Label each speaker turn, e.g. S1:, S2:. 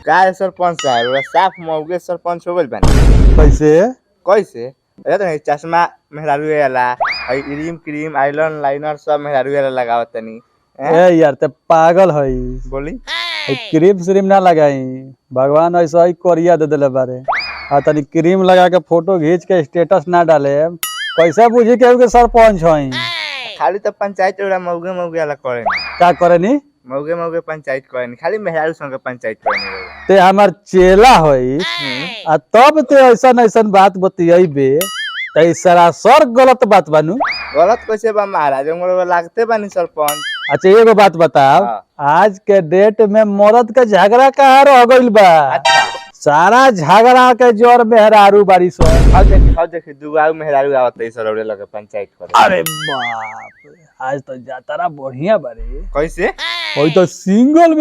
S1: का है सरपंच साहब रउआ साफ मौगे सरपंच हो गइल बानी।
S2: कैसे?
S1: कैसे अरे तो चश्मा मेहरारू वाला हई क्रीम क्रीम आइलैंड लाइनर सब मेहरारू वाला लगावत तनी
S2: ए यार ते पागल हई।
S1: बोली
S2: क्रीम श्रीम ना लगाई, भगवान ऐसा ही कोरिया दे दिले बारे। आ तनी क्रीम लगा के फोटो खींच के स्टेटस ना डाले, कैसे बुझी के सरपंच हई?
S1: खाली तो पंचायत रउआ मौगे मौगे वाला करे
S2: क्या करे नी?
S1: मौगे मौगे पंचायत करे खाली मेहरारू संगे पंचायत करे
S2: ते हमार चेला हई आ तब ते ऐसा बात बतियबे ते सरासर गलत बात बानू।
S1: गलत कैसे बा महाराज हमरो लागते बानी सरपंच।
S2: अच्छा एगो बात बताओ, आज के डेट में मर्द के झगड़ा कहाँ रह गइल बा? सारा झगड़ा के जड़ मेहरारू बारी सो।
S1: हाउ देखी दुगाऊ मेहरारू आवत है सरौड़े लगे पंचायत करे।
S2: अरे बाप रे, आज तो जातरा बढ़िया बारे।
S1: कैसे?
S2: कोई तो सिंगल